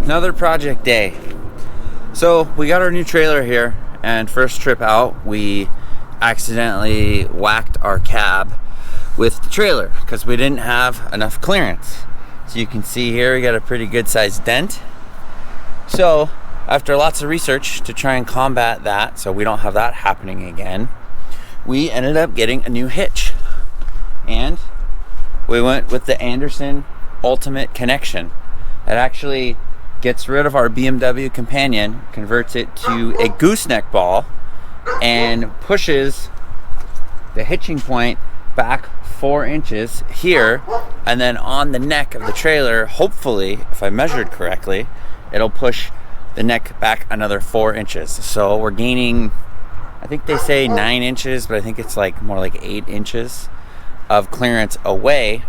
Another project day. So we got our new trailer here, and first trip out we accidentally whacked our cab with the trailer because we didn't have enough clearance. So you can see here we got a pretty good sized dent. So after lots of research to try and combat that so we don't have that happening again, we ended up getting a new hitch, and we went with the Andersen Ultimate Connection. It actually gets rid of our B&W Companion, converts it to a gooseneck ball, and pushes the hitching point back 4 inches here, and then on the neck of the trailer, hopefully, if I measured correctly, it'll push the neck back another 4 inches. So we're gaining, I think they say 9 inches, but I think it's like more like 8 inches of clearance away.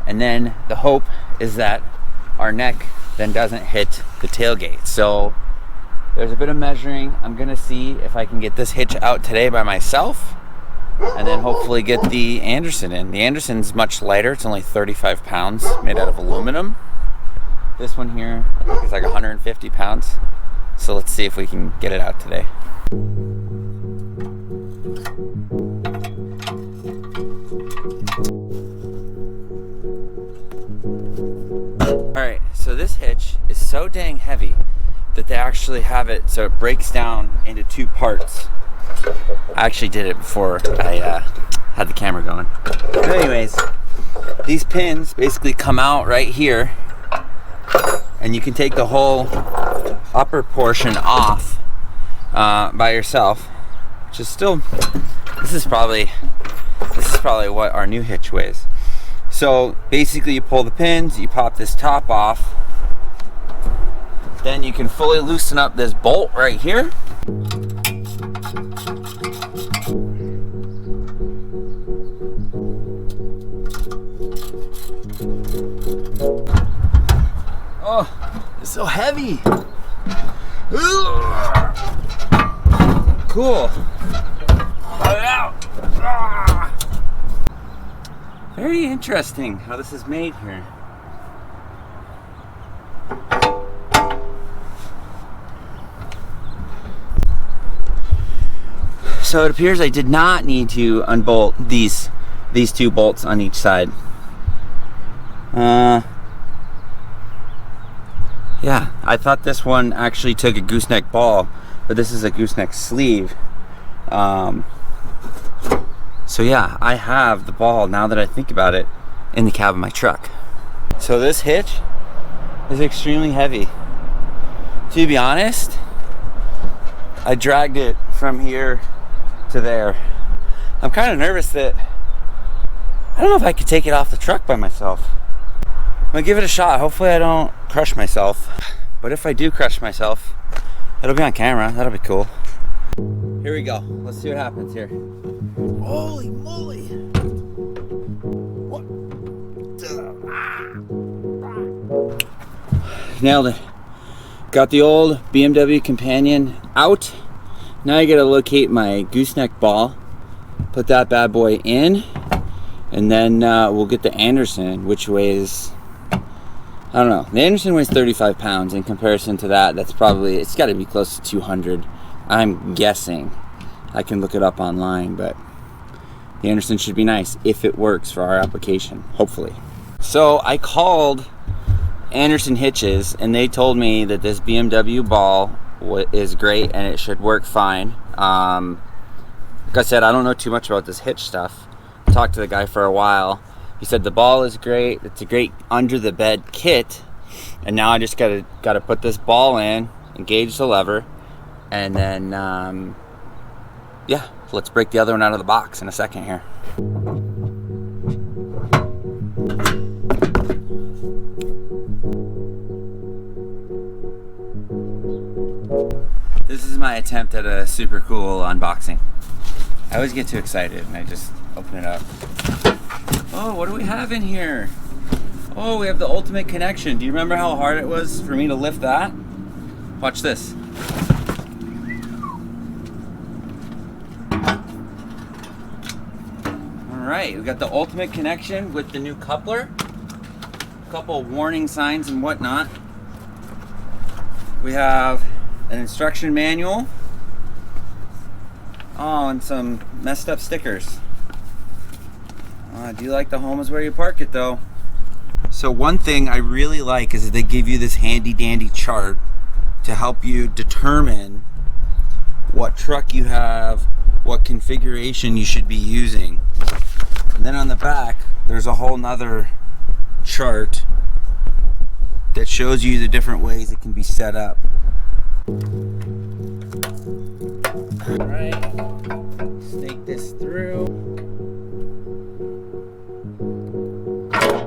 And then the hope is that our neck then doesn't hit the tailgate. So there's a bit of measuring. I'm gonna see if I can get this hitch out today by myself, and then hopefully get the Andersen in. The Andersen's much lighter. It's only 35 pounds, made out of aluminum. This one here, I think it's like 150 pounds. So let's see if we can get it out today. Alright, so this hitch is so dang heavy that they actually have it so it breaks down into 2 parts. I actually did it before I had the camera going. But anyways, these pins basically come out right here, and you can take the whole upper portion off by yourself, which is still, this is probably what our new hitch weighs. So basically you pull the pins, you pop this top off, then you can fully loosen up this bolt right here. Oh, it's so heavy. Cool. Very interesting how this is made here. So it appears I did not need to unbolt these 2 bolts on each side. Yeah, I thought this one actually took a gooseneck ball, but this is a gooseneck sleeve. So yeah, I have the ball, now that I think about it, in the cab of my truck. So this hitch is extremely heavy. To be honest, I dragged it from here to there. I'm kind of nervous that I don't know if I could take it off the truck by myself. I'm gonna give it a shot. Hopefully I don't crush myself. But if I do crush myself, it'll be on camera. That'll be cool. Here we go. Let's see what happens here. Holy moly! What? Nailed it. Got the old B&W Companion out. Now I gotta locate my gooseneck ball, put that bad boy in, and then we'll get the Andersen, which weighs, I don't know. The Andersen weighs 35 pounds. In comparison to that, that's probably, it's got to be close to 200. I'm guessing. I can look it up online, but the Andersen should be nice if it works for our application, hopefully. So I called Andersen Hitches, and they told me that this BMW ball is great and it should work fine. Like I said, I don't know too much about this hitch stuff. I talked to the guy for a while. He said the ball is great. It's a great under the bed kit, and now I just gotta put this ball in, engage the lever, and then yeah, let's break the other one out of the box in a second here. This is my attempt at a super cool unboxing. I always get too excited and I just open it up. Oh, what do we have in here? Oh, we have the Ultimate Connection. Do you remember how hard it was for me to lift that? Watch this. Alright, we got the Ultimate Connection with the new coupler. A couple warning signs and whatnot. We have an instruction manual. Oh, and some messed up stickers. I do like the home is where you park it though. So one thing I really like is that they give you this handy dandy chart to help you determine what truck you have, what configuration you should be using. And then on the back, there's a whole nother chart that shows you the different ways it can be set up. All right, snake this through.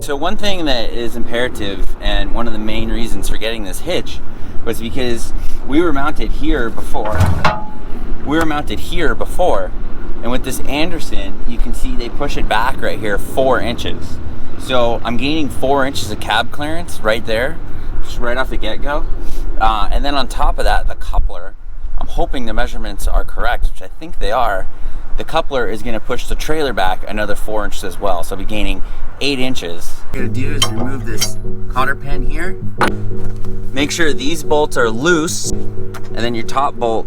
So one thing that is imperative, and one of the main reasons for getting this hitch, was because we were mounted here before. And with this Andersen, you can see they push it back right here 4 inches. So I'm gaining 4 inches of cab clearance right there, just right off the get-go. And then on top of that, the coupler, I'm hoping the measurements are correct, which I think they are. The coupler is going to push the trailer back another 4 inches as well. So I'll be gaining 8 inches. What I'm going to do is remove this cotter pin here. Make sure these bolts are loose, and then your top bolt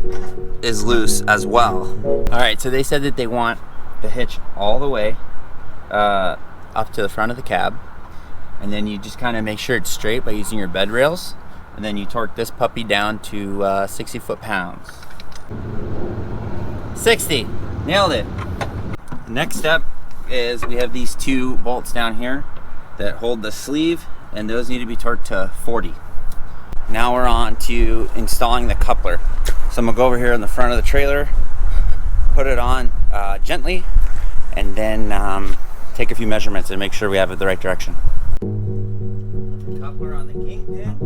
is loose as well. All right, so they said that they want the hitch all the way up to the front of the cab, and then you just kind of make sure it's straight by using your bed rails, and then you torque this puppy down to 60 foot-pounds. 60, nailed it. Next step is we have these 2 bolts down here that hold the sleeve, and those need to be torqued to 40. Now we're on to installing the coupler. So I'm gonna go over here in the front of the trailer, put it on gently, and then take a few measurements and make sure we have it the right direction. Coupler on the kingpin.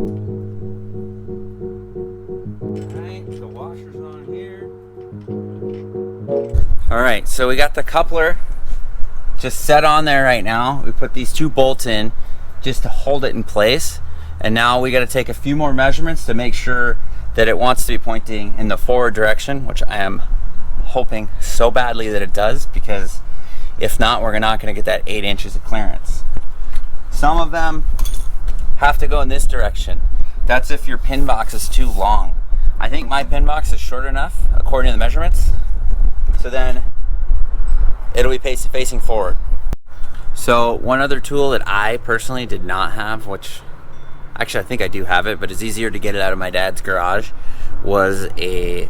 Alright, the washer's on here. Alright, so we got the coupler just set on there right now. We put these 2 bolts in just to hold it in place. And now we got to take a few more measurements to make sure that it wants to be pointing in the forward direction, which I am hoping so badly that it does, because if not, we're not going to get that 8 inches of clearance. Some of them have to go in this direction. That's if your pin box is too long. I think my pin box is short enough according to the measurements, so then it'll be facing forward. So one other tool that I personally did not have, which actually I think I do have it, but it's easier to get it out of my dad's garage, was a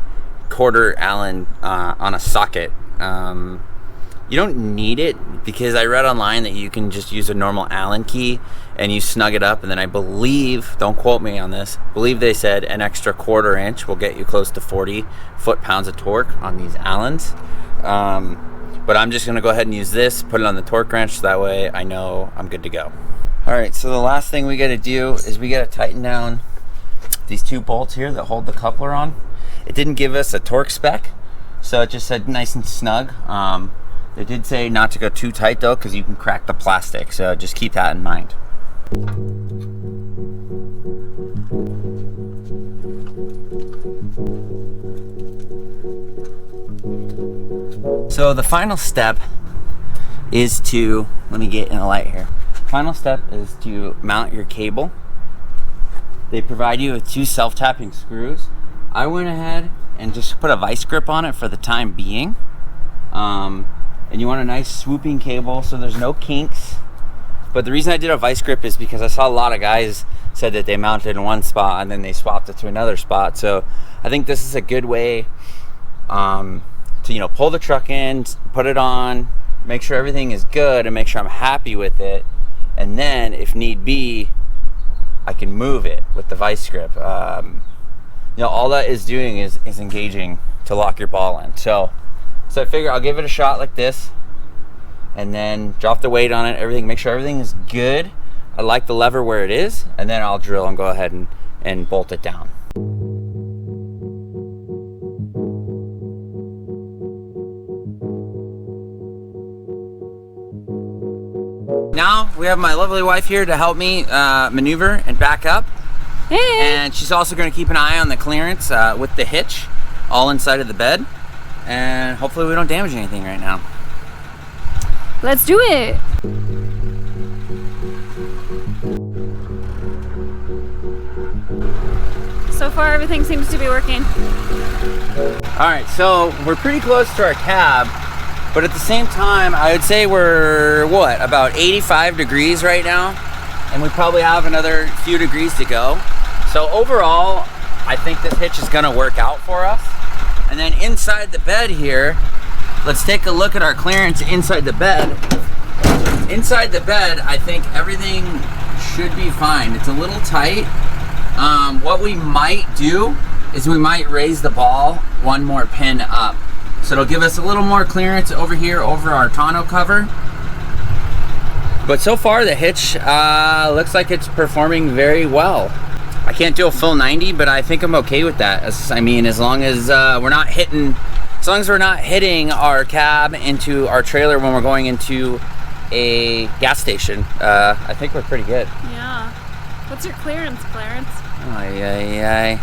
quarter Allen on a socket. You don't need it, because I read online that you can just use a normal Allen key and you snug it up, and then I believe, don't quote me on this, believe they said an extra 1/4 inch will get you close to 40 foot-pounds of torque on these Allens. But I'm just gonna go ahead and use this, put it on the torque wrench, so that way I know I'm good to go. All right, so the last thing we gotta do is we gotta tighten down these 2 bolts here that hold the coupler on. It didn't give us a torque spec, so it just said nice and snug. They did say not to go too tight though, because you can crack the plastic, so just keep that in mind. So the final step is to, let me get in the light here. Final step is to mount your cable. They provide you with 2 self-tapping screws. I went ahead and just put a vice grip on it for the time being. And you want a nice swooping cable so there's no kinks. But the reason I did a vice grip is because I saw a lot of guys said that they mounted in one spot and then they swapped it to another spot. So I think this is a good way to, pull the truck in, put it on, make sure everything is good, and make sure I'm happy with it. And then if need be, I can move it with the vice grip. All that is doing is engaging to lock your ball in. So I figure I'll give it a shot like this, and then drop the weight on it, everything, make sure everything is good. I like the lever where it is, and then I'll drill and go ahead and bolt it down. Now we have my lovely wife here to help me maneuver and back up. Hey. And she's also going to keep an eye on the clearance with the hitch all inside of the bed. And hopefully we don't damage anything right now. Let's do it. So far, everything seems to be working. All right, so we're pretty close to our cab, but at the same time, I would say we're, what, about 85 degrees right now? And we probably have another few degrees to go. So overall, I think this hitch is gonna work out for us. And then inside the bed here, let's take a look at our clearance inside the bed. Inside the bed, I think everything should be fine. It's a little tight. What we might do is we might raise the ball one more pin up. So it'll give us a little more clearance over here over our tonneau cover. But so far the hitch looks like it's performing very well. I can't do a full 90, but I think I'm okay with that. I mean, as long as we're not hitting our cab into our trailer when we're going into a gas station, I think we're pretty good. Yeah. What's your clearance, Clarence? Ay, ay, ay.